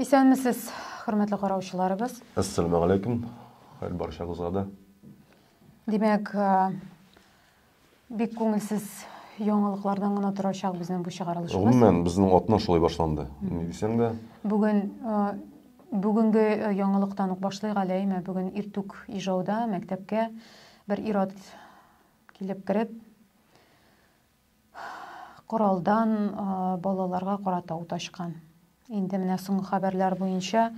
Исәнмесез, хөрмәтле караучыларыбыз. Ассаламу алейкум. Хәл баршагызга да. Димәк, бик күңелсез яңалыклардан гына торачак безнең бу чыгарылышыбыз. Гомумән безнең атна шулай башланды. Ни дисәң дә, бүгенге яңалыктан ук башлыйк әле, бүген иртүк Ижауда мәктәпкә бер ир-ат килеп кереп, коралдан балаларга карата ут ачкан. Инде менә соңгы хәбәрләр буенча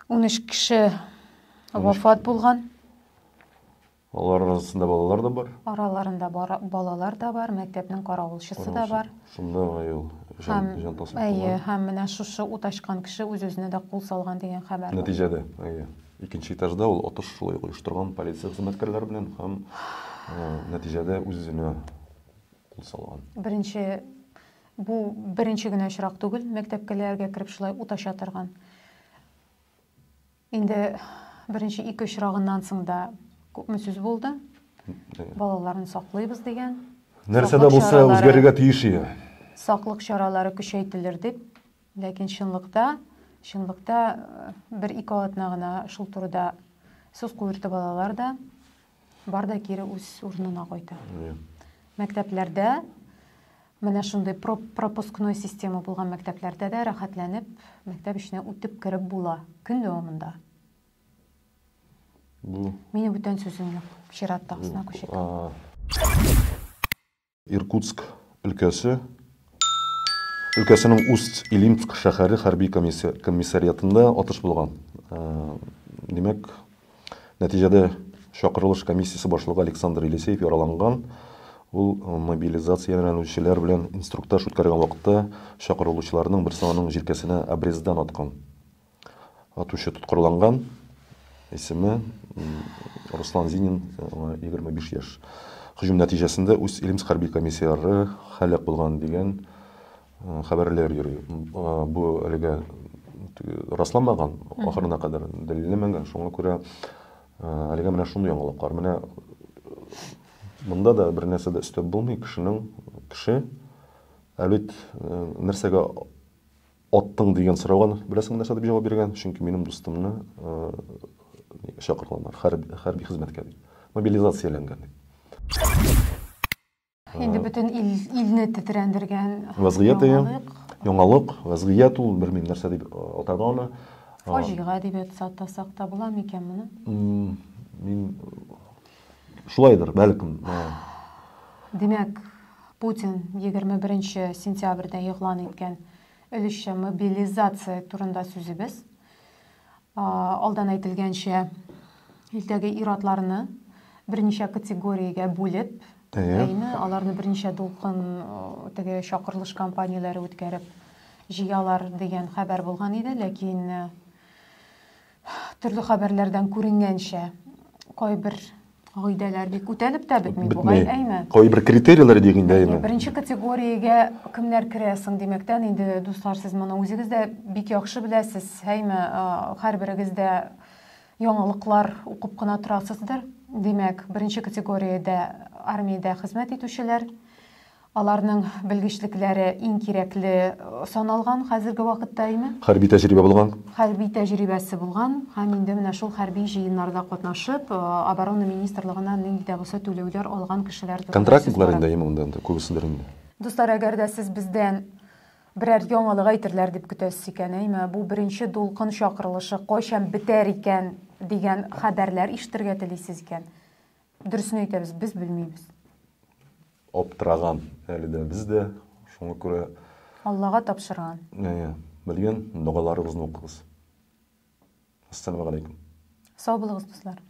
13 кеше вафат булган. алар арасында балалар да бар. Араларында балалар да бар, мәктәпнең каравылчысы да бар. Шунда ел жан тасып булган. Һәм менә шушы ут ачкан кеше үз-үзенә дә кул салган дигән хәбәр. Нәтиҗәдә, икенче этажда ул атыш шулай оештырган полиция хезмәткәрләре белән һәм нәтиҗәдә үз-үзенә кул салган. Бу беренче генә очрак түгел, мәктәпкәләргә кереп шулай ут ача торган. Инде беренче ике очрагыннан соң да күпме сүз булды. Балаларны саклыйбыз дигән. Нәрсәдә булса үзгәрергә тиеш иде. Саклык чаралары көчәйтелер дип, ләкин чынлыкта бер-ике атна гына шул турыда сүз куертты балалар да бар да кире үз урынына кайта. Мәктәпләрдә менә шундый пропускной система булган мәктәпләрдә дә рәхәтләнеп мәктәп эченә үтеп кереп була көн дәвамында. Мине бүтән сүзем юк. Чираттагысына күчик. Иркутск өлкәсенең Усть-Илимск шәһәре хәрби комиссариатында атыш булган. Димәк, нәтиҗәдә чакырылыш комиссиясе башлыгы Александр Елисеев яраланган. Ул мобилизацияләнүчеләр белән инструктаж үткәргән вакытта чакырылучыларның бер санының җилкәсенә обрездан аткан. Атучы тоткарланган. Исеме Руслан Зинин, 25 яшь. Һөҗүм нәтиҗәсендә Усть-Илимск хәрби комиссары һәлак булган дигән хәбәрләр йөри. Бу әлегә расланмаган, ахырына кадәр дәлилләмәгән. Шуңа күрә әлегә менә шундый яңалыклар. Менә монда да бер нәрсә дә өстәп булмый, кеше әлбәт нәрсәгә аттың дигән сорауга беләсең нәрсә дип җавап биргән, чөнки минем дустымны чакырганнар хәрби хезмәткә дип. Мобилизацияләнгән дип. Инде бөтен илне тетрәндергән яңалык, вазгыять ул бер нәрсә дип атарга аны. Фаҗига дип атасак та була микән моны? Мин шулайдыр, бәлкем. Димәк, Путин 21 сентябрьдә игълан иткән өлешчә мобилизация турында сүзебез. Алдан әйтелгәнчә, илдәге ир-атларны берничә категориягә бүлеп, аларны берничә дулкын чакырылыш компанияләре үткәреп җыялар дигән хәбәр булган иде, ләкин төрле хәбәрләрдән күренгәнчә, кайбер гыйдәләр бик үтәлеп тә бетми бугай, Кайбер критерийлар дигәндә Беренче категориягә кемнәр керәсең димәктән, инде дуслар, сез моны үзегез дә бик яхшы беләсез, һәрберегез дә яңалыклар укып кына торасыздыр. Димәк, беренче категориядә армиядә хезмәт итүчеләр, аларның белгечлекләре иң кирәкле саналган хәзерге вакытта, Хәрби тәҗрибә булган. Хәрби тәҗрибәсе булган, һәм инде менә шул хәрби җыеннарда катнашып, оборона министрлыгыннан нинди дә булса түләүләр алган кешеләр турында. Контрактниклар инде монда күбесендер инде. Дуслар, әгәр дә сез бездән берәр яңалык әйтерләр дип көтәсез икән, бу беренче дулкын чакырылышы кайчан бетәр икән дигән хәбәрләр ишетергә телисез икән. Дөресен әйтәбез, без белмибез. Аптыраган әле дә без дә, шуңа күрә Аллага тапшырган. Белгән дугаларыбызны укыгыз. Ассаламу алейкум. Сау булыгыз, дуслар.